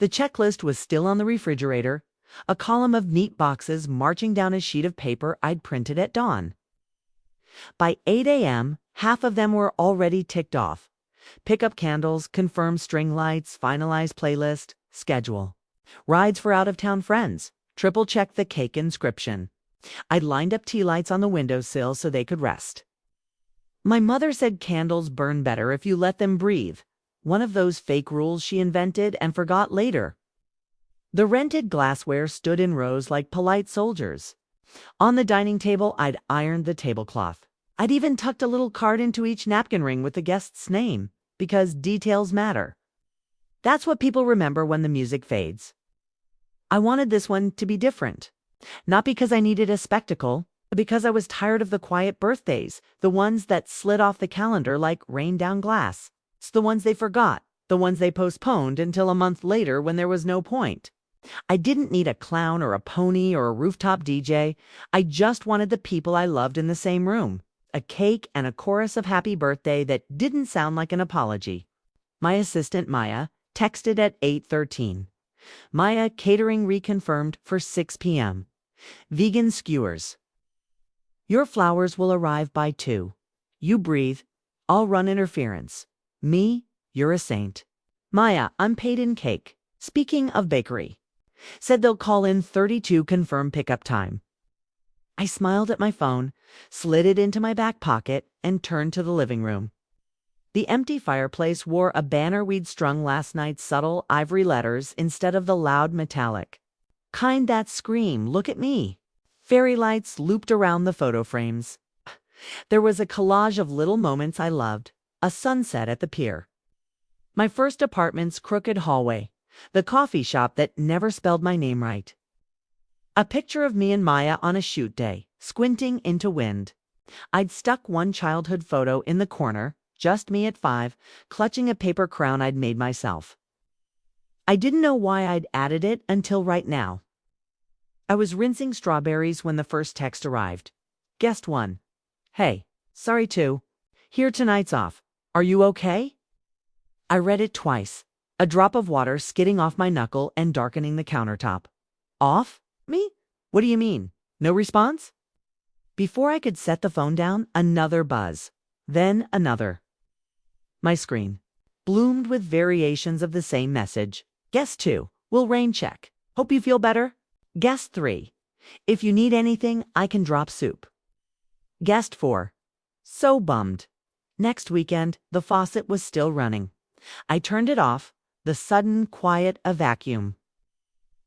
The checklist was still on the refrigerator, a column of neat boxes marching down a sheet of paper I'd printed at dawn. By 8 a.m., half of them were already ticked off. Pick up candles, confirm string lights, finalize playlist, schedule. Rides for out-of-town friends, triple-check the cake inscription. I'd lined up tea lights on the windowsill so they could rest. My mother said candles burn better if you let them breathe, one of those fake rules she invented and forgot later. The rented glassware stood in rows like polite soldiers. On the dining table, I'd ironed the tablecloth. I'd even tucked a little card into each napkin ring with the guest's name, because details matter. That's what people remember when the music fades. I wanted this one to be different. Not because I needed a spectacle, but because I was tired of the quiet birthdays, the ones that slid off the calendar like rain down glass. It's the ones they forgot, the ones they postponed until a month later when there was no point. I didn't need a clown or a pony or a rooftop DJ. I just wanted the people I loved in the same room. A cake and a chorus of happy birthday that didn't sound like an apology. My assistant, Maya, texted at 8:13. Maya, catering reconfirmed for 6 p.m. Vegan skewers. Your flowers will arrive by 2. You breathe. I'll run interference. Me, you're a saint. Maya, I'm paid in cake. Speaking of bakery. Said they'll call in 32 confirm pickup time. I smiled at my phone, slid it into my back pocket, and turned to the living room. The empty fireplace wore a banner we'd strung last night's subtle ivory letters instead of the loud metallic. Kind that scream, look at me. Fairy lights looped around the photo frames. There was a collage of little moments I loved, a sunset at the pier. My first apartment's crooked hallway, the coffee shop that never spelled my name right. A picture of me and Maya on a shoot day, squinting into wind. I'd stuck one childhood photo in the corner, just me at 5, clutching a paper crown I'd made myself. I didn't know why I'd added it until right now. I was rinsing strawberries when the first text arrived. Guest 1. Hey, sorry 2. Here tonight's off. Are you okay? I read it twice, a drop of water skidding off my knuckle and darkening the countertop. Off? Me? What do you mean? No response? Before I could set the phone down, another buzz. Then another. My screen bloomed with variations of the same message. Guest 2. Will rain check. Hope you feel better. Guest 3. If you need anything, I can drop soup. Guest 4. So bummed. Next weekend, the faucet was still running. I turned it off, the sudden quiet a vacuum.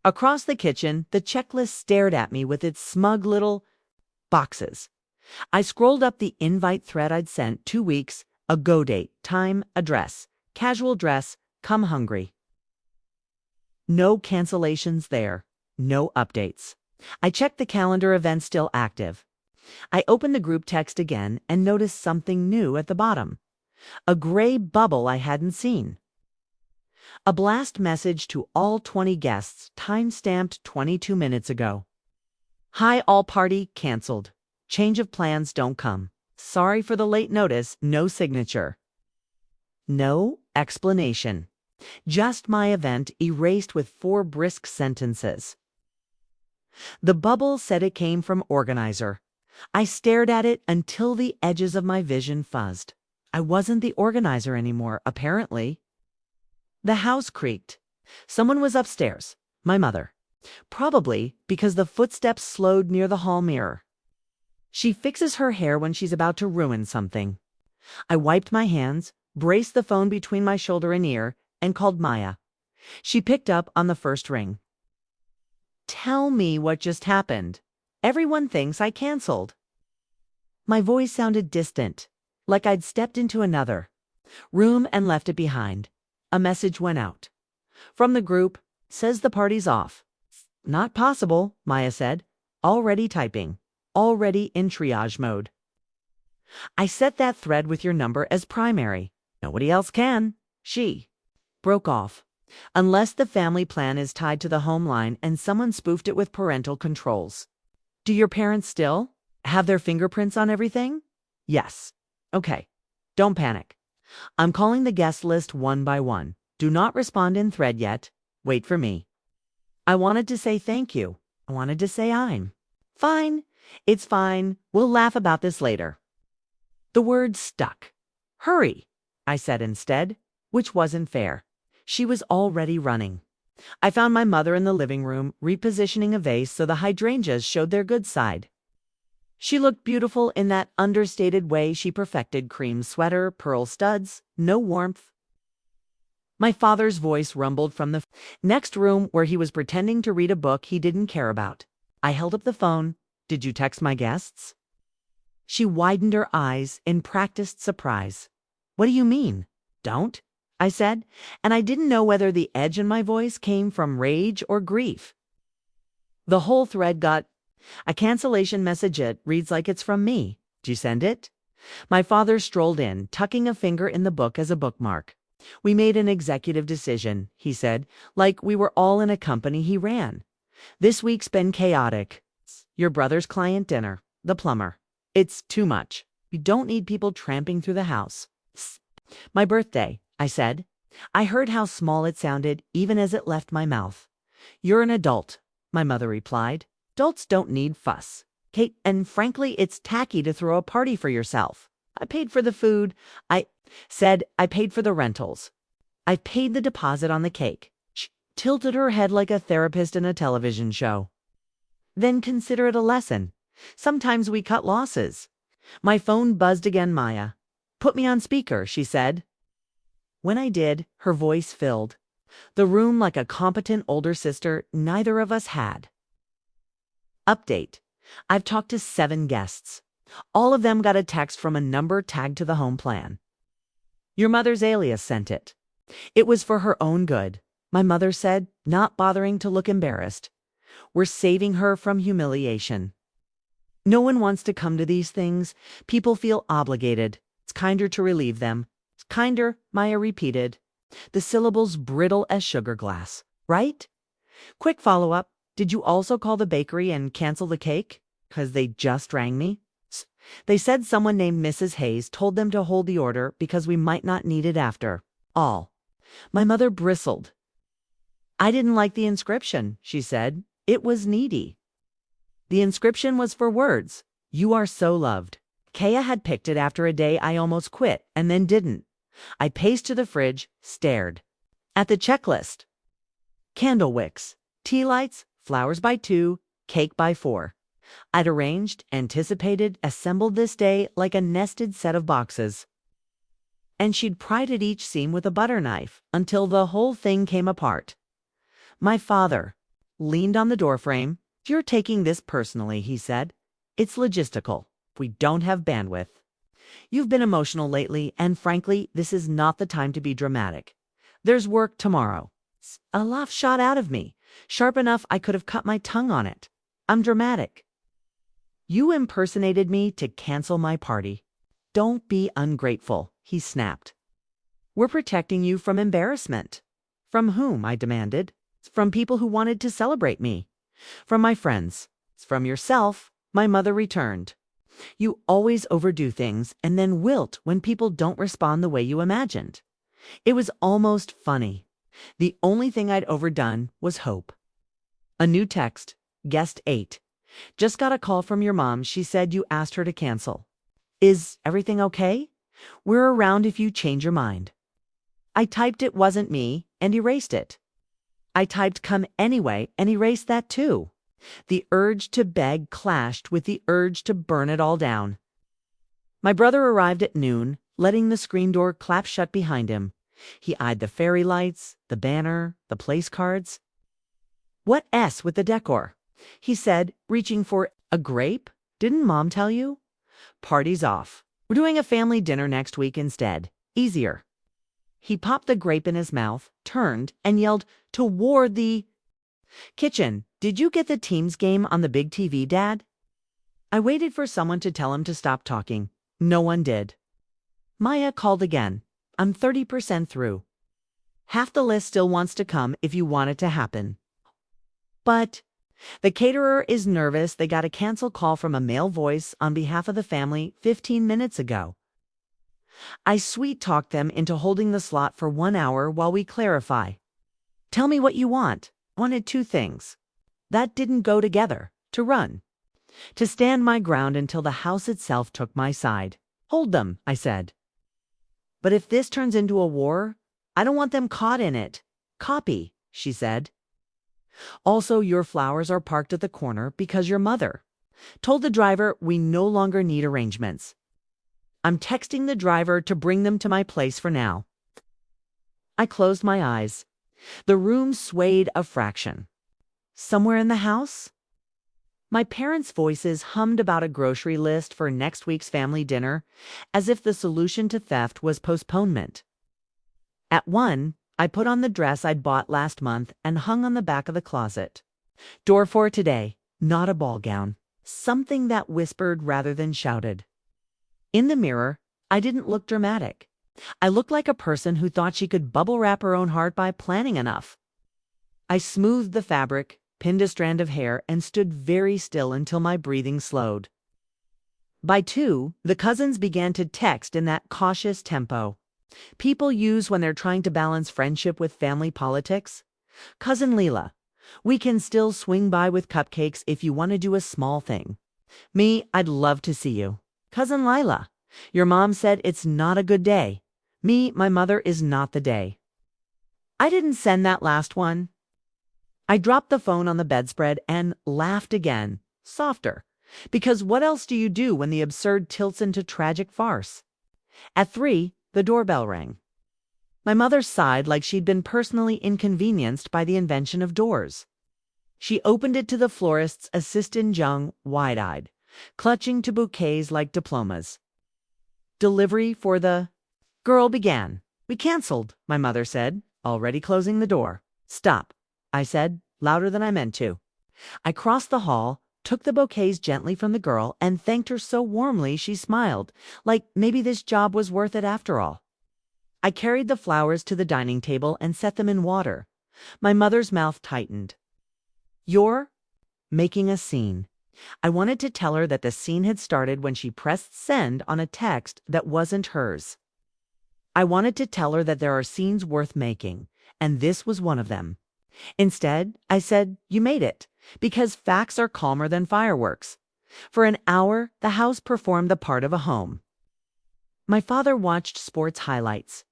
Across the kitchen, the checklist stared at me with its smug little boxes. I scrolled up the invite thread I'd sent 2 weeks, a go date, time, address, casual dress, come hungry. No cancellations there, no updates. I checked the calendar, event still active. I opened the group text again and noticed something new at the bottom. A gray bubble I hadn't seen. A blast message to all 20 guests, time-stamped 22 minutes ago. Hi, all party canceled. Change of plans, don't come. Sorry for the late notice, no signature. No explanation. Just my event erased with 4 brisk sentences. The bubble said it came from organizer. I stared at it until the edges of my vision fuzzed. I wasn't the organizer anymore, apparently. The house creaked. Someone was upstairs, my mother. Probably because the footsteps slowed near the hall mirror. She fixes her hair when she's about to ruin something. I wiped my hands, braced the phone between my shoulder and ear, and called Maya. She picked up on the first ring. Tell me what just happened. Everyone thinks I canceled. My voice sounded distant, like I'd stepped into another room and left it behind. A message went out. From the group, says the party's off. Not possible, Maya said. Already typing. Already in triage mode. I set that thread with your number as primary. Nobody else can. She broke off. Unless the family plan is tied to the home line and someone spoofed it with parental controls. Do your parents still have their fingerprints on everything? Yes. Okay. Don't panic. I'm calling the guest list one by one. Do not respond in thread yet. Wait for me. I wanted to say thank you. I wanted to say I'm fine. It's fine. We'll laugh about this later. The word stuck. Hurry, I said instead, which wasn't fair. She was already running. I found my mother in the living room, repositioning a vase so the hydrangeas showed their good side. She looked beautiful in that understated way she perfected: cream sweater, pearl studs, no warmth. My father's voice rumbled from the next room where he was pretending to read a book he didn't care about. I held up the phone. Did you text my guests? She widened her eyes in practiced surprise. What do you mean? Don't, I said, and I didn't know whether the edge in my voice came from rage or grief. The whole thread got a cancellation message. It reads like it's from me. Did you send it? My father strolled in, tucking a finger in the book as a bookmark. We made an executive decision, he said, like we were all in a company he ran. This week's been chaotic. Your brother's client dinner, the plumber. It's too much. You don't need people tramping through the house. My birthday, I said. I heard how small it sounded even as it left my mouth. You're an adult, my mother replied. Adults don't need fuss. Kate, and frankly, it's tacky to throw a party for yourself. I paid for the food. I paid for the rentals. I paid the deposit on the cake. She tilted her head like a therapist in a television show. Then consider it a lesson. Sometimes we cut losses. My phone buzzed again. Maya. Put me on speaker, she said. When I did, her voice filled the room like a competent older sister neither of us had. Update. I've talked to 7 guests. All of them got a text from a number tagged to the home plan. Your mother's alias sent it. It was for her own good, my mother said, not bothering to look embarrassed. We're saving her from humiliation. No one wants to come to these things. People feel obligated. It's kinder to relieve them. It's kinder, Maya repeated. The syllables brittle as sugar glass, right? Quick follow-up. Did you also call the bakery and cancel the cake? 'Cause they just rang me. They said someone named Mrs. Hayes told them to hold the order because we might not need it after all. My mother bristled. I didn't like the inscription, she said. It was needy. The inscription was for words. You are so loved. Kaya had picked it after a day I almost quit and then didn't. I paced to the fridge, stared at the checklist. Candle wicks, tea lights, flowers by 2, cake by 4. I'd arranged, anticipated, assembled this day like a nested set of boxes. And she'd pried at each seam with a butter knife until the whole thing came apart. My father leaned on the doorframe. You're taking this personally, he said. It's logistical. We don't have bandwidth. You've been emotional lately, and frankly, this is not the time to be dramatic. There's work tomorrow. A laugh shot out of me, sharp enough I could have cut my tongue on it. I'm dramatic. You impersonated me to cancel my party. Don't be ungrateful, he snapped. We're protecting you from embarrassment. From whom? I demanded. From people who wanted to celebrate me. From my friends. From yourself, my mother returned. You always overdo things and then wilt when people don't respond the way you imagined. It was almost funny. The only thing I'd overdone was hope. A new text. Guest 8. Just got a call from your mom. She said you asked her to cancel. Is everything okay? We're around if you change your mind. I typed it wasn't me and erased it. I typed come anyway and erased that too. The urge to beg clashed with the urge to burn it all down. My brother arrived at noon, letting the screen door clap shut behind him. He eyed the fairy lights, the banner, the place cards. What S with the decor? He said, reaching for a grape. Didn't Mom tell you? Party's off. We're doing a family dinner next week instead. Easier. He popped the grape in his mouth, turned, and yelled toward the kitchen. Did you get the team's game on the big TV, Dad? I waited for someone to tell him to stop talking. No one did. Maya called again. I'm 30% through. Half the list still wants to come if you want it to happen. But the caterer is nervous. They got a cancel call from a male voice on behalf of the family 15 minutes ago. I sweet-talked them into holding the slot for 1 hour while we clarify. Tell me what you want. I wanted two things. That didn't go together. To run. To stand my ground until the house itself took my side. Hold them, I said. But if this turns into a war, I don't want them caught in it. Copy, she said. Also, your flowers are parked at the corner because your mother told the driver we no longer need arrangements. I'm texting the driver to bring them to my place for now. I closed my eyes. The room swayed a fraction. Somewhere in the house? My parents' voices hummed about a grocery list for next week's family dinner, as if the solution to theft was postponement. At 1, I put on the dress I'd bought last month and hung on the back of the closet. Door for today, not a ball gown. Something that whispered rather than shouted. In the mirror, I didn't look dramatic. I looked like a person who thought she could bubble wrap her own heart by planning enough. I smoothed the fabric, pinned a strand of hair, and stood very still until my breathing slowed. By 2, the cousins began to text in that cautious tempo people use when they're trying to balance friendship with family politics. Cousin Leela, we can still swing by with cupcakes if you want to do a small thing. Me, I'd love to see you. Cousin Lila, your mom said it's not a good day. Me, my mother is not the day. I didn't send that last one. I dropped the phone on the bedspread and laughed again, softer, because what else do you do when the absurd tilts into tragic farce? At 3, the doorbell rang. My mother sighed like she'd been personally inconvenienced by the invention of doors. She opened it to the florist's assistant Jung, wide-eyed, clutching to bouquets like diplomas. Delivery for the girl began. We canceled, my mother said, already closing the door. Stop, I said, louder than I meant to. I crossed the hall, took the bouquets gently from the girl, and thanked her so warmly she smiled, like maybe this job was worth it after all. I carried the flowers to the dining table and set them in water. My mother's mouth tightened. You're making a scene. I wanted to tell her that the scene had started when she pressed send on a text that wasn't hers. I wanted to tell her that there are scenes worth making, and this was one of them. Instead, I said, you made it, because facts are calmer than fireworks. For an hour, the house performed the part of a home. My father watched sports highlights.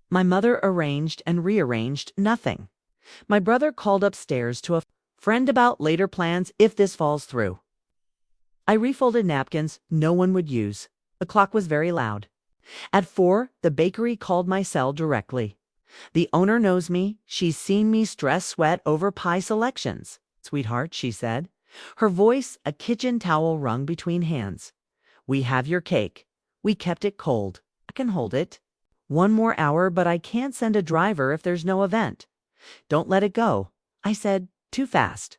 My mother arranged and rearranged nothing. My brother called upstairs to a friend about later plans if this falls through. I refolded napkins no one would use. The clock was very loud. At 4, the bakery called my cell directly. The owner knows me. She's seen me stress sweat over pie selections. Sweetheart, she said. Her voice, a kitchen towel wrung between hands. We have your cake. We kept it cold. I can hold it. 1 more hour, but I can't send a driver if there's no event. Don't let it go. I said, too fast.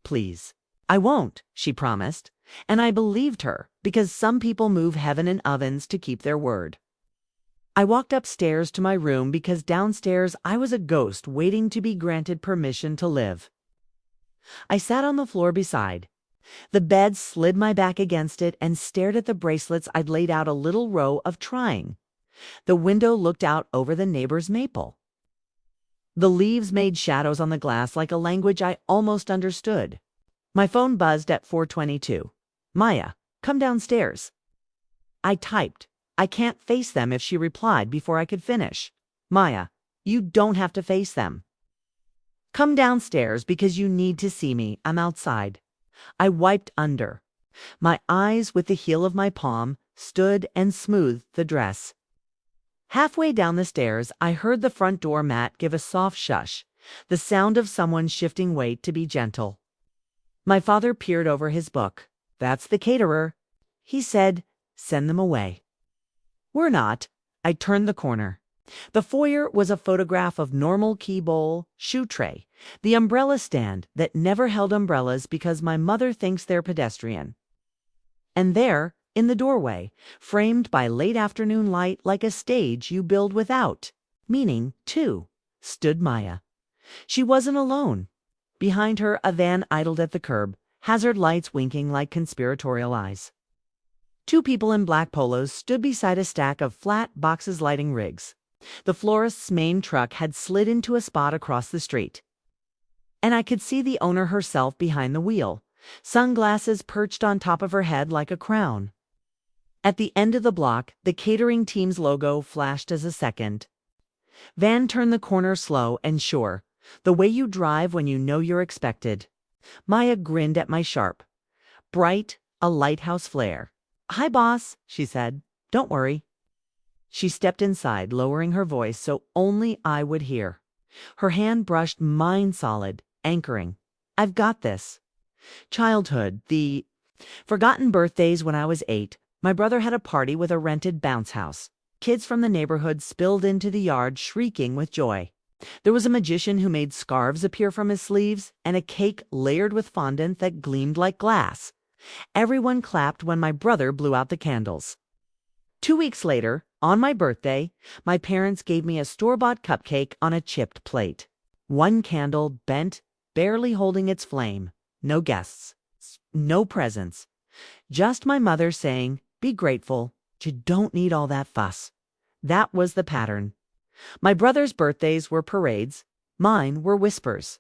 Please. I won't, she promised. And I believed her, because some people move heaven in ovens to keep their word. I walked upstairs to my room because downstairs I was a ghost waiting to be granted permission to live. I sat on the floor beside. The bed slid my back against it and stared at the bracelets I'd laid out a little row of trying. The window looked out over the neighbor's maple. The leaves made shadows on the glass like a language I almost understood. My phone buzzed at 4:22. Maya, come downstairs. I typed. I can't face them if she replied before I could finish. Maya, you don't have to face them. Come downstairs because you need to see me. I'm outside. I wiped under. My eyes with the heel of my palm stood and smoothed the dress. Halfway down the stairs, I heard the front door mat give a soft shush, the sound of someone shifting weight to be gentle. My father peered over his book. That's the caterer. He said, send them away. We're not. I turned the corner. The foyer was a photograph of normal key bowl, shoe tray, the umbrella stand that never held umbrellas because my mother thinks they're pedestrian. And there, in the doorway, framed by late afternoon light like a stage you build without, meaning two, stood Maya. She wasn't alone. Behind her, a van idled at the curb, hazard lights winking like conspiratorial eyes. 2 people in black polos stood beside a stack of flat boxes lighting rigs. The florist's main truck had slid into a spot across the street, and I could see the owner herself behind the wheel, sunglasses perched on top of her head like a crown. At the end of the block, the catering team's logo flashed as a second. Van turned the corner slow and sure, the way you drive when you know you're expected. Maya grinned at my sharp, bright, a lighthouse flare. "Hi, boss," she said. "Don't worry." She stepped inside, lowering her voice so only I would hear. Her hand brushed mine solid, anchoring. "I've got this." Childhood, the forgotten birthdays when I was 8. My brother had a party with a rented bounce house. Kids from the neighborhood spilled into the yard shrieking with joy. There was a magician who made scarves appear from his sleeves and a cake layered with fondant that gleamed like glass. Everyone clapped when my brother blew out the candles. 2 weeks later, on my birthday, my parents gave me a store-bought cupcake on a chipped plate. One candle bent, barely holding its flame. No guests. No presents. Just my mother saying, "Be grateful. You don't need all that fuss." That was the pattern. My brother's birthdays were parades. Mine were whispers.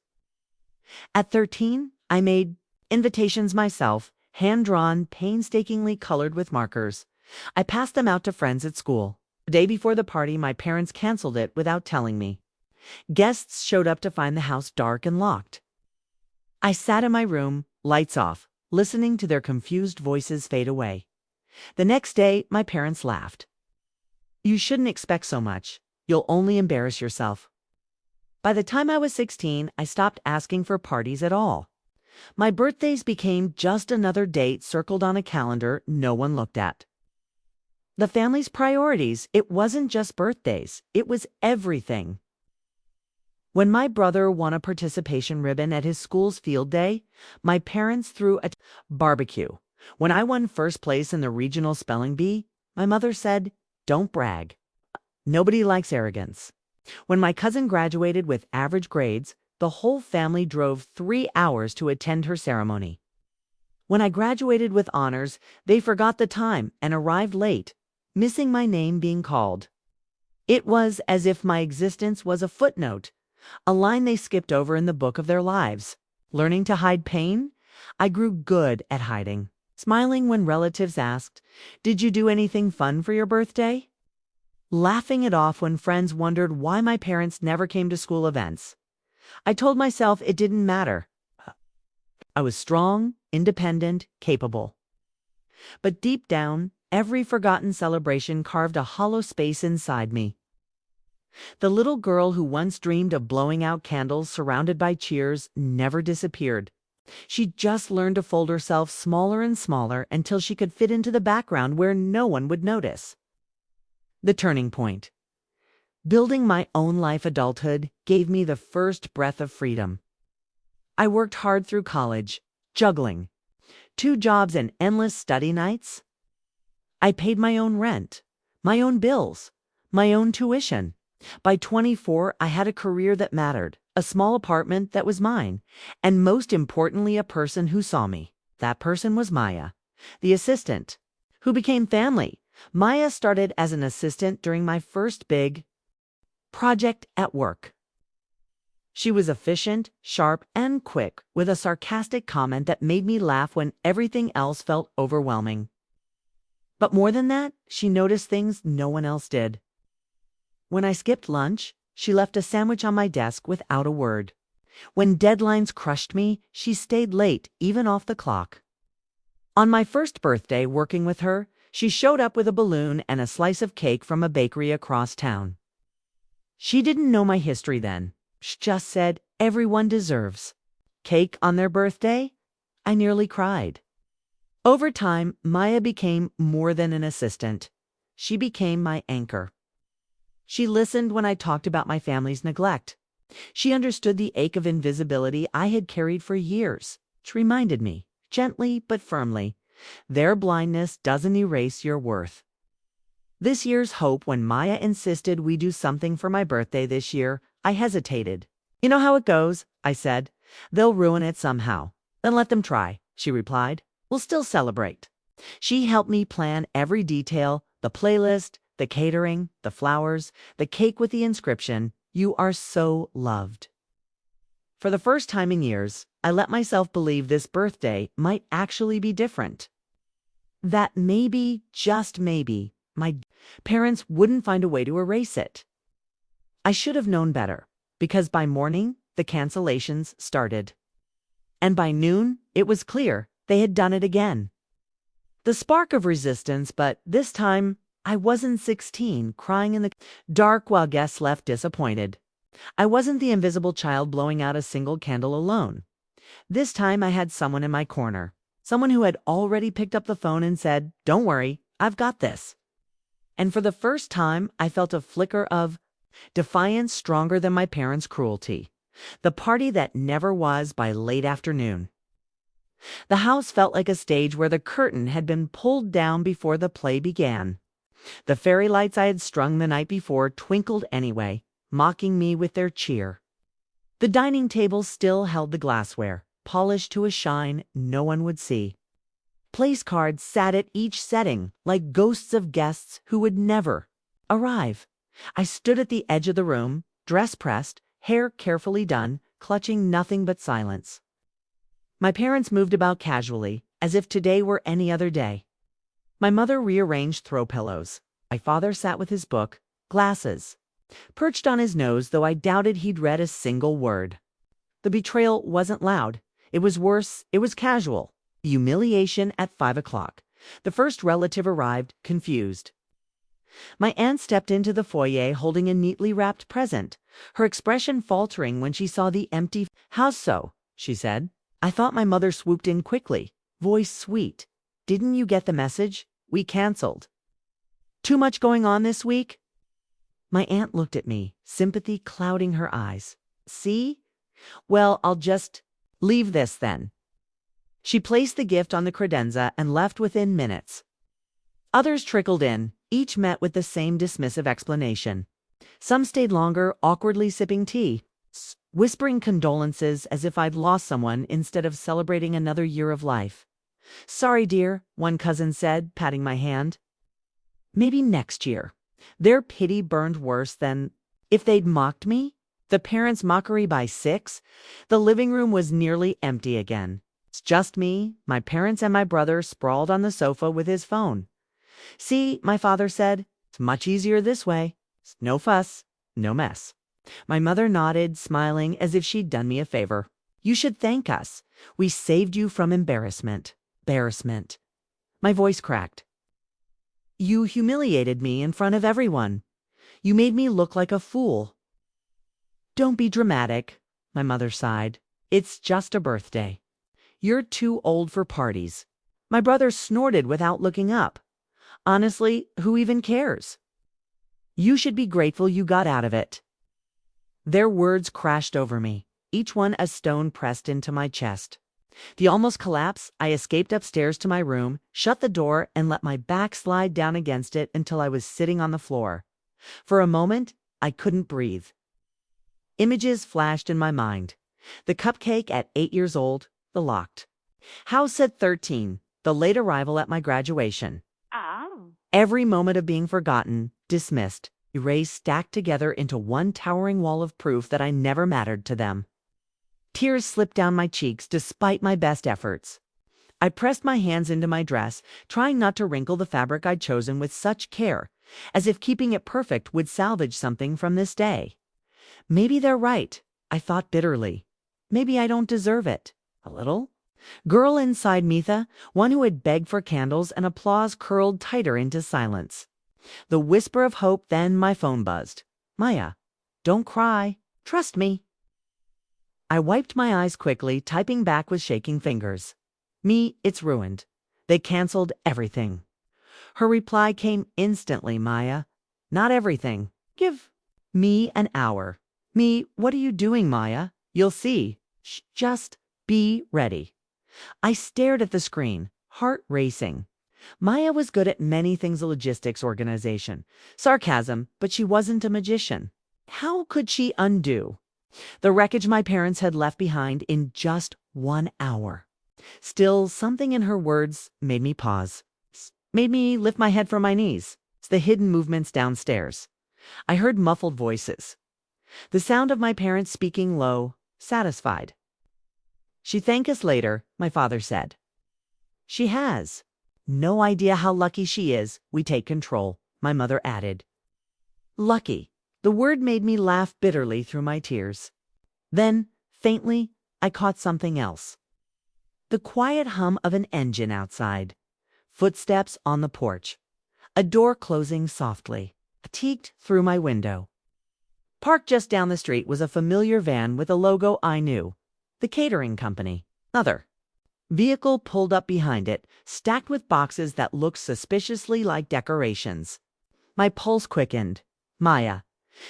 At 13, I made invitations myself, hand-drawn, painstakingly colored with markers. I passed them out to friends at school. The day before the party, my parents canceled it without telling me. Guests showed up to find the house dark and locked. I sat in my room, lights off, listening to their confused voices fade away. The next day, my parents laughed. "You shouldn't expect so much. You'll only embarrass yourself." By the time I was 16, I stopped asking for parties at all. My birthdays became just another date circled on a calendar no one looked at. The family's priorities, it wasn't just birthdays, it was everything. When my brother won a participation ribbon at his school's field day, my parents threw a barbecue. When I won first place in the regional spelling bee, my mother said, "Don't brag. Nobody likes arrogance." When my cousin graduated with average grades, the whole family drove 3 hours to attend her ceremony. When I graduated with honors, they forgot the time and arrived late, missing my name being called. It was as if my existence was a footnote, a line they skipped over in the book of their lives. Learning to hide pain, I grew good at hiding. Smiling when relatives asked, "Did you do anything fun for your birthday?" Laughing it off when friends wondered why my parents never came to school events. I told myself it didn't matter. I was strong, independent, capable. But deep down, every forgotten celebration carved a hollow space inside me. The little girl who once dreamed of blowing out candles surrounded by cheers never disappeared. She just learned to fold herself smaller and smaller until she could fit into the background where no one would notice. The turning point. Building my own life adulthood gave me the first breath of freedom. I worked hard through college, juggling 2 jobs and endless study nights. I paid my own rent, my own bills, my own tuition. By 24, I had a career that mattered, a small apartment that was mine, and most importantly, a person who saw me. That person was Maya, the assistant, who became family. Maya started as an assistant during my first big project at work. She was efficient, sharp, and quick, with a sarcastic comment that made me laugh when everything else felt overwhelming. But more than that, she noticed things no one else did. When I skipped lunch, she left a sandwich on my desk without a word. When deadlines crushed me, she stayed late, even off the clock. On my first birthday working with her, she showed up with a balloon and a slice of cake from a bakery across town. She didn't know my history then. She just said, "Everyone deserves cake on their birthday." I nearly cried. Over time, Maya became more than an assistant. She became my anchor. She listened when I talked about my family's neglect. She understood the ache of invisibility I had carried for years. She reminded me, gently but firmly, their blindness doesn't erase your worth. This year's hope, when Maya insisted we do something for my birthday this year, I hesitated. "You know how it goes," I said. "They'll ruin it somehow." "Then let them try," she replied. "We'll still celebrate." She helped me plan every detail, the playlist, The catering, the flowers, the cake with the inscription, "You are so loved." For the first time in years, I let myself believe this birthday might actually be different. That maybe, just maybe, my parents wouldn't find a way to erase it. I should have known better, because by morning, the cancellations started. And by noon, it was clear they had done it again. The spark of resistance, but this time, I wasn't 16, crying in the dark while guests left disappointed. I wasn't the invisible child blowing out a single candle alone. This time I had someone in my corner, someone who had already picked up the phone and said, "Don't worry, I've got this." And for the first time, I felt a flicker of defiance stronger than my parents' cruelty. The party that never was by late afternoon. The house felt like a stage where the curtain had been pulled down before the play began. The fairy lights I had strung the night before twinkled anyway, mocking me with their cheer. The dining table still held the glassware, polished to a shine no one would see. Place cards sat at each setting, like ghosts of guests who would never arrive. I stood at the edge of the room, dress pressed, hair carefully done, clutching nothing but silence. My parents moved about casually, as if today were any other day. My mother rearranged throw pillows. My father sat with his book, glasses perched on his nose, though I doubted he'd read a single word. The betrayal wasn't loud. It was worse, it was casual. Humiliation at 5 o'clock. The first relative arrived, confused. My aunt stepped into the foyer holding a neatly wrapped present, her expression faltering when she saw the empty house. "So," she said. I thought my mother swooped in quickly, voice sweet. "Didn't you get the message? We canceled." "Too much going on this week?" My aunt looked at me, sympathy clouding her eyes. "See? Well, I'll just leave this then." She placed the gift on the credenza and left within minutes. Others trickled in, each met with the same dismissive explanation. Some stayed longer, awkwardly sipping tea, whispering condolences as if I'd lost someone instead of celebrating another year of life. "Sorry, dear," one cousin said, patting my hand. "Maybe next year." Their pity burned worse than if they'd mocked me. The parents' mockery by 6. The living room was nearly empty again. It's just me, my parents, and my brother sprawled on the sofa with his phone. "See," my father said, "it's much easier this way. No fuss, no mess." My mother nodded, smiling as if she'd done me a favor. "You should thank us. We saved you from embarrassment." Embarrassment. My voice cracked. "You humiliated me in front of everyone. You made me look like a fool." "Don't be dramatic," my mother sighed. "It's just a birthday. You're too old for parties." My brother snorted without looking up. "Honestly, who even cares? You should be grateful you got out of it." Their words crashed over me, each one a stone pressed into my chest. The almost collapse, I escaped upstairs to my room, shut the door, and let my back slide down against it until I was sitting on the floor. For a moment, I couldn't breathe. Images flashed in my mind. The cupcake at 8 years old, the locked house at 13, the late arrival at my graduation. Every moment of being forgotten, dismissed, erased, stacked together into one towering wall of proof that I never mattered to them. Tears slipped down my cheeks despite my best efforts. I pressed my hands into my dress, trying not to wrinkle the fabric I'd chosen with such care, as if keeping it perfect would salvage something from this day. Maybe they're right, I thought bitterly. Maybe I don't deserve it. A little? Girl inside Mitha, one who had begged for candles, and applause curled tighter into silence. The whisper of hope, then my phone buzzed. "Maya, don't cry. Trust me." I wiped my eyes quickly, typing back with shaking fingers. "Me, it's ruined. They canceled everything." Her reply came instantly, "Maya, not everything. Give me an hour." "Me, what are you doing, Maya? You'll see. Just be ready." I stared at the screen, heart racing. Maya was good at many things a logistics organization. Sarcasm, but she wasn't a magician. How could she undo the wreckage my parents had left behind in just 1 hour? Still, something in her words made me pause, made me lift my head from my knees. the hidden movements downstairs. I heard muffled voices. The sound of my parents speaking low, satisfied. "She thank us later," my father said. "She has. No idea how lucky she is we take control," my mother added. Lucky. The word made me laugh bitterly through my tears. Then, faintly, I caught something else. The quiet hum of an engine outside. Footsteps on the porch. A door closing softly. Peeked through my window. Parked just down the street was a familiar van with a logo I knew. The catering company. Mother. Vehicle pulled up behind it, stacked with boxes that looked suspiciously like decorations. My pulse quickened. Maya.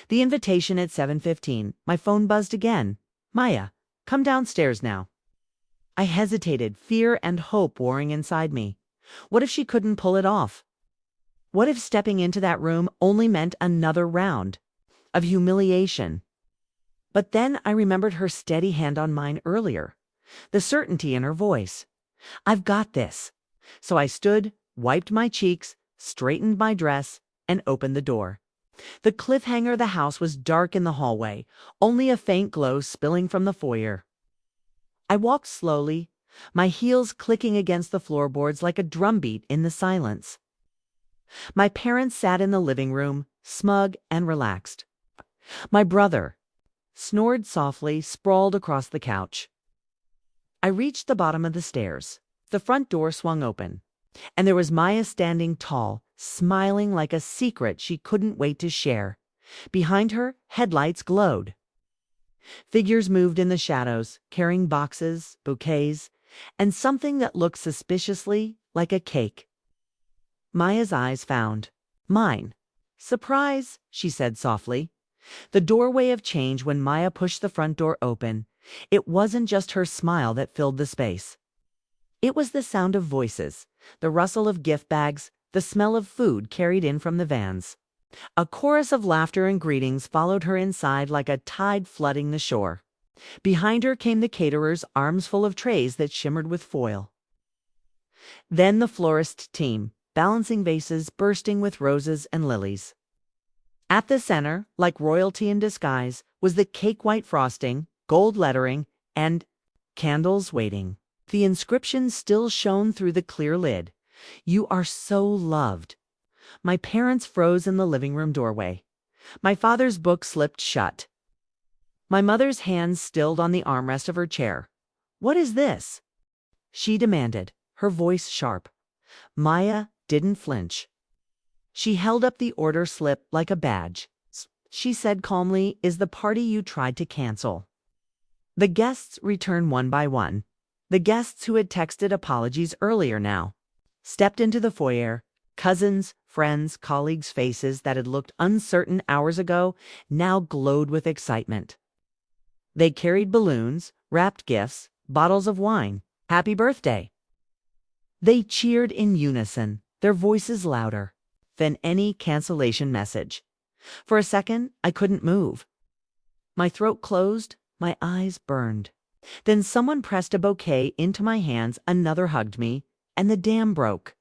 The invitation at 7:15. My phone buzzed again. Maya, come downstairs now. I hesitated, fear and hope warring inside me. What if she couldn't pull it off? What if stepping into that room only meant another round of humiliation? But then I remembered her steady hand on mine earlier, the certainty in her voice. "I've got this." So I stood, wiped my cheeks, straightened my dress, and opened the door. The cliffhanger of the house was dark in the hallway, only a faint glow spilling from the foyer. I walked slowly, my heels clicking against the floorboards like a drumbeat in the silence. My parents sat in the living room, smug and relaxed. My brother snored softly, sprawled across the couch. I reached the bottom of the stairs. The front door swung open, and there was Maya standing tall, smiling like a secret she couldn't wait to share. Behind her, headlights glowed. Figures moved in the shadows, carrying boxes, bouquets, and something that looked suspiciously like a cake. Maya's eyes found mine. "Surprise," she said softly. The doorway of change when Maya pushed the front door open. It wasn't just her smile that filled the space. It was the sound of voices, the rustle of gift bags, the smell of food carried in from the vans. A chorus of laughter and greetings followed her inside like a tide flooding the shore. Behind her came the caterers, arms full of trays that shimmered with foil. Then the florist team, balancing vases bursting with roses and lilies. At the center, like royalty in disguise, was the cake-white frosting, gold lettering, and candles waiting. The inscription still shone through the clear lid. "You are so loved." My parents froze in the living room doorway. My father's book slipped shut. My mother's hands stilled on the armrest of her chair. "What is this?" she demanded, her voice sharp. Maya didn't flinch. She held up the order slip like a badge. She said calmly, "Is the party you tried to cancel." The guests returned one by one. The guests who had texted apologies earlier now stepped into the foyer. Cousins, friends, colleagues' faces that had looked uncertain hours ago now glowed with excitement. They carried balloons, wrapped gifts, bottles of wine. "Happy birthday." They cheered in unison, their voices louder than any cancellation message. For a second, I couldn't move. My throat closed, my eyes burned. Then someone pressed a bouquet into my hands, another hugged me, and the dam broke.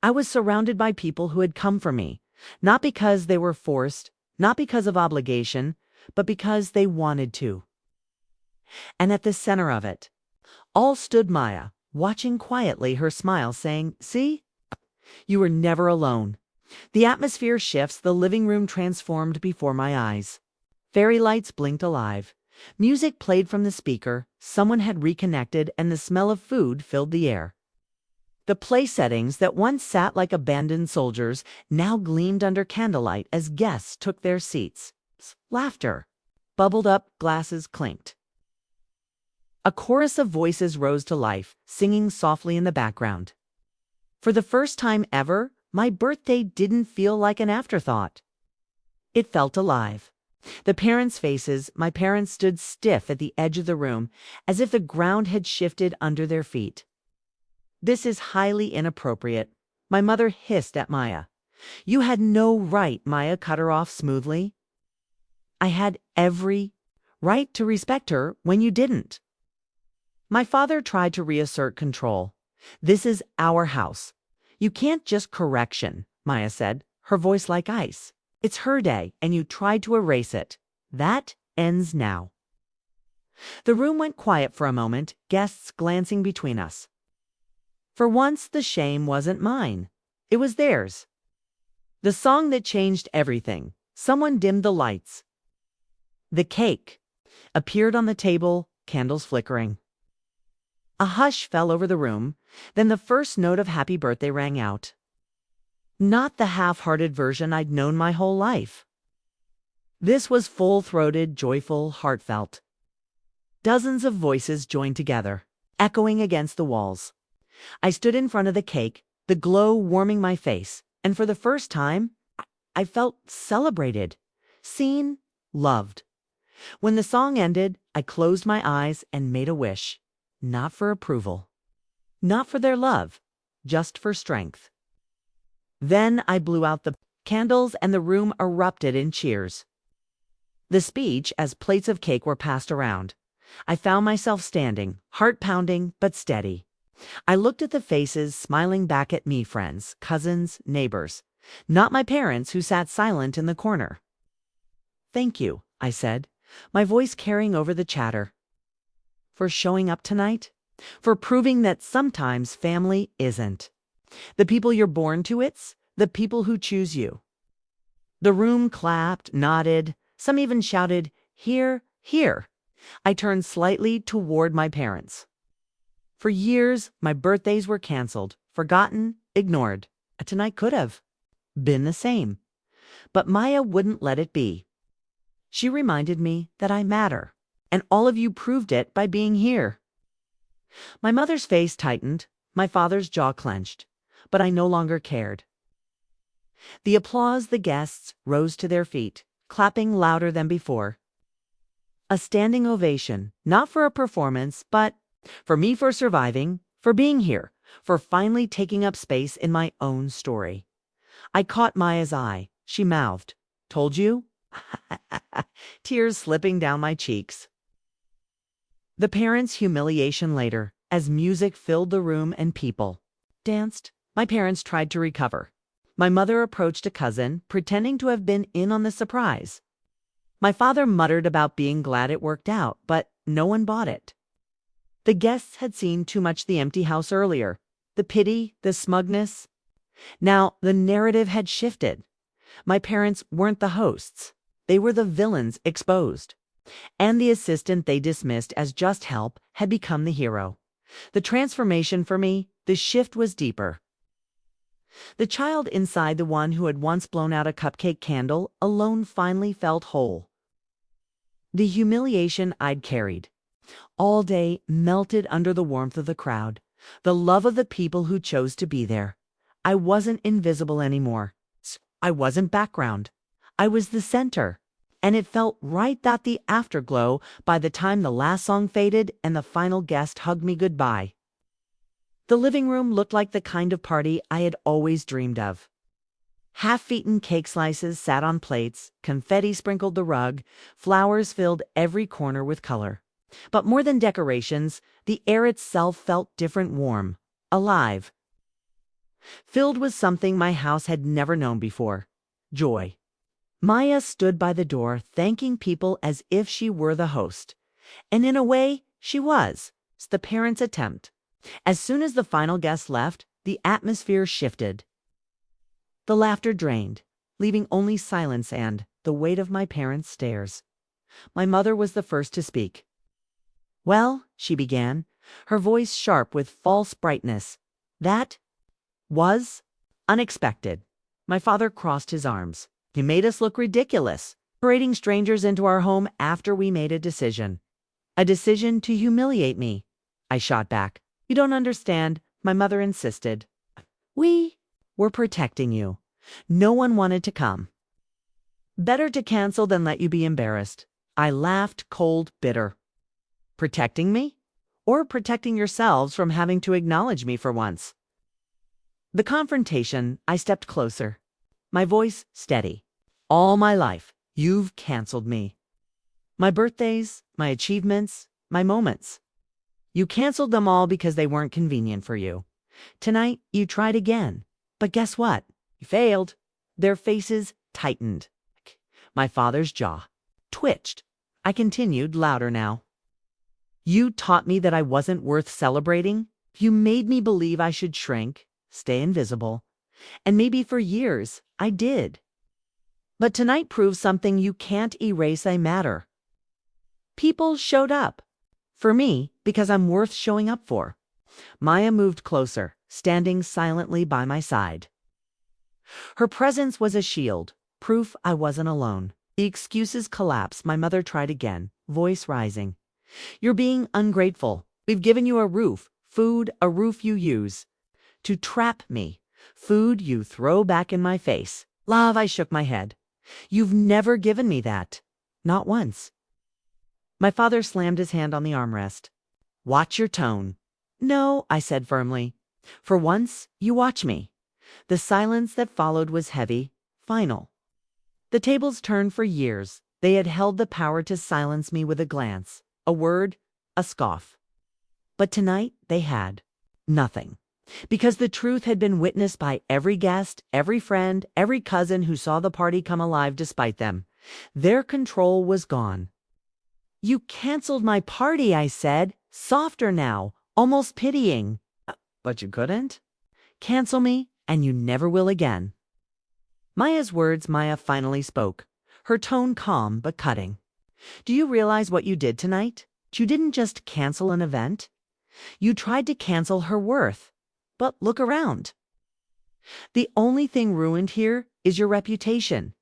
I was surrounded by people who had come for me, not because they were forced, not because of obligation, but because they wanted to. And at the center of it all stood Maya, watching quietly, her smile saying, "See? You were never alone." The atmosphere shifts, the living room transformed before my eyes. Fairy lights blinked alive. Music played from the speaker, someone had reconnected, and the smell of food filled the air. The play settings that once sat like abandoned soldiers now gleamed under candlelight as guests took their seats. Laughter bubbled up, glasses clinked. A chorus of voices rose to life, singing softly in the background. For the first time ever, my birthday didn't feel like an afterthought. It felt alive. The parents' faces, my parents stood stiff at the edge of the room, as if the ground had shifted under their feet. "This is highly inappropriate," my mother hissed at Maya. "You had no right," Maya cut her off smoothly. "I had every right to respect her when you didn't." My father tried to reassert control. "This is our house. You can't just correction. Maya said, her voice like ice. It's her day, and you tried to erase it. That ends now. The room went quiet for a moment, guests glancing between us. For once, the shame wasn't mine. It was theirs. The song that changed everything. Someone dimmed the lights. The cake appeared on the table, candles flickering. A hush fell over the room, then the first note of happy birthday rang out. Not the half-hearted version I'd known my whole life. This was full-throated, joyful, heartfelt. Dozens of voices joined together, echoing against the walls. I stood in front of the cake, the glow warming my face, and for the first time, I felt celebrated, seen, loved. When the song ended, I closed my eyes and made a wish. Not for approval. Not for their love. Just for strength. Then I blew out the candles and the room erupted in cheers. The speech, as plates of cake were passed around. I found myself standing, heart pounding but steady. I looked at the faces smiling back at me, friends, cousins, neighbors. Not my parents who sat silent in the corner. Thank you, I said, my voice carrying over the chatter. For showing up tonight. For proving that sometimes family isn't. The people you're born to, it's the people who choose you. The room clapped, nodded, some even shouted, "Here, here." I turned slightly toward my parents. For years, my birthdays were canceled, forgotten, ignored. Tonight could have been the same. But Maya wouldn't let it be. She reminded me that I matter, and all of you proved it by being here. My mother's face tightened, my father's jaw clenched, but I no longer cared. The applause, the guests rose to their feet, clapping louder than before. A standing ovation, not for a performance, but for me, for surviving, for being here, for finally taking up space in my own story. I caught Maya's eye. She mouthed, "Told you?" Tears slipping down my cheeks. The parents' humiliation later, as music filled the room and people danced. My parents tried to recover. My mother approached a cousin, pretending to have been in on the surprise. My father muttered about being glad it worked out, but no one bought it. The guests had seen too much the empty house earlier. The pity, the smugness. Now the narrative had shifted. My parents weren't the hosts. They were the villains exposed. And the assistant they dismissed as just help had become the hero. The transformation for me, the shift was deeper. The child inside, the one who had once blown out a cupcake candle, alone finally felt whole. The humiliation I'd carried all day melted under the warmth of the crowd, the love of the people who chose to be there. I wasn't invisible anymore. I wasn't background. I was the center. And it felt right that the afterglow by the time the last song faded and the final guest hugged me goodbye. The living room looked like the kind of party I had always dreamed of. Half-eaten cake slices sat on plates, confetti sprinkled the rug, flowers filled every corner with color. But more than decorations, the air itself felt different, warm, alive. Filled with something my house had never known before, joy. Maya stood by the door, thanking people as if she were the host. And in a way, she was. It's the parents' attempt. As soon as the final guest left, the atmosphere shifted. The laughter drained, leaving only silence and the weight of my parents' stares. My mother was the first to speak. "Well," she began, her voice sharp with false brightness, "that was unexpected." My father crossed his arms. "He made us look ridiculous, parading strangers into our home after we made a decision. A decision to humiliate me." I shot back. "You don't understand," my mother insisted. "We were protecting you. No one wanted to come. Better to cancel than let you be embarrassed." I laughed, cold, bitter. Protecting me? Or protecting yourselves from having to acknowledge me for once? The confrontation, I stepped closer. My voice steady. "All my life, you've canceled me. My birthdays, my achievements, my moments. You canceled them all because they weren't convenient for you. Tonight, you tried again. But guess what? You failed. Their faces tightened. My father's jaw twitched. I continued, louder now. You taught me that I wasn't worth celebrating. You made me believe I should shrink, stay invisible. And maybe for years, I did. But tonight proves something you can't erase. I matter. People showed up. For me, because I'm worth showing up for. Maya moved closer, standing silently by my side. Her presence was a shield, proof I wasn't alone. The excuses collapsed. My mother tried again, voice rising. You're being ungrateful. We've given you a roof, food, a roof you use to trap me, food you throw back in my face. Love, I shook my head. You've never given me that. Not once. My father slammed his hand on the armrest. Watch your tone. No, I said firmly. For once, you watch me. The silence that followed was heavy, final. The tables turned. For years. They had held the power to silence me with a glance, a word, a scoff. But tonight they had nothing. Because the truth had been witnessed by every guest, every friend, every cousin who saw the party come alive despite them. Their control was gone. You canceled my party, I said, softer now, almost pitying. But you couldn't? Cancel me, and you never will again. Maya's words. Maya finally spoke, her tone calm but cutting. Do you realize what you did tonight? You didn't just cancel an event. You tried to cancel her worth. But look around. The only thing ruined here is your reputation.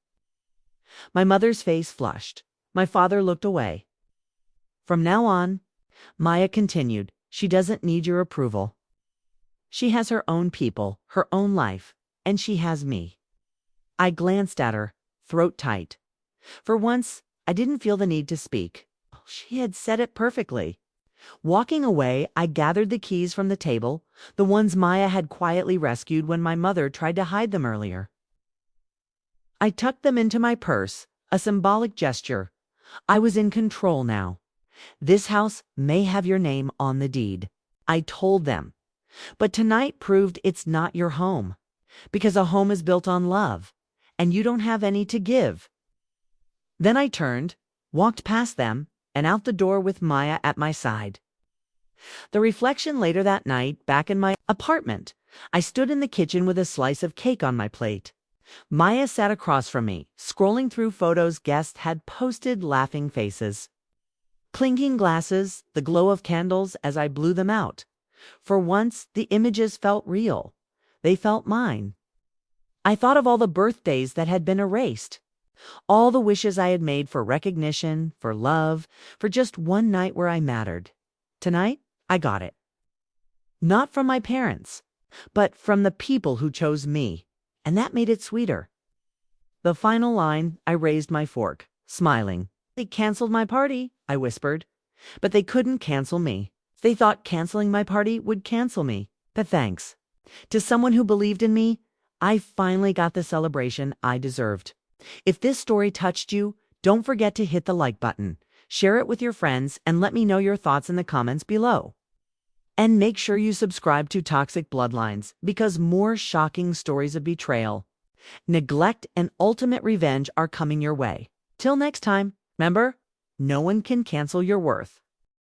My mother's face flushed. My father looked away. From now on, Maya continued, she doesn't need your approval. She has her own people, her own life, and she has me. I glanced at her, throat tight. For once, I didn't feel the need to speak. She had said it perfectly. Walking away, I gathered the keys from the table, the ones Maya had quietly rescued when my mother tried to hide them earlier. I tucked them into my purse, a symbolic gesture. I was in control now. This house may have your name on the deed. I told them. But tonight proved it's not your home. Because a home is built on love, and you don't have any to give. Then I turned, walked past them, and out the door with Maya at my side. The reflection later that night, back in my apartment, I stood in the kitchen with a slice of cake on my plate. Maya sat across from me, scrolling through photos guests had posted, laughing faces. Clinking glasses, the glow of candles as I blew them out. For once, the images felt real. They felt mine. I thought of all the birthdays that had been erased. All the wishes I had made for recognition, for love, for just one night where I mattered. Tonight, I got it. Not from my parents, but from the people who chose me, and that made it sweeter. The final line, I raised my fork, smiling. They canceled my party, I whispered, but they couldn't cancel me. They thought canceling my party would cancel me, but thanks. To someone who believed in me, I finally got the celebration I deserved. If this story touched you, don't forget to hit the like button, share it with your friends, and let me know your thoughts in the comments below. And make sure you subscribe to Toxic Bloodlines, because more shocking stories of betrayal, neglect, and ultimate revenge are coming your way. Till next time, remember, no one can cancel your worth.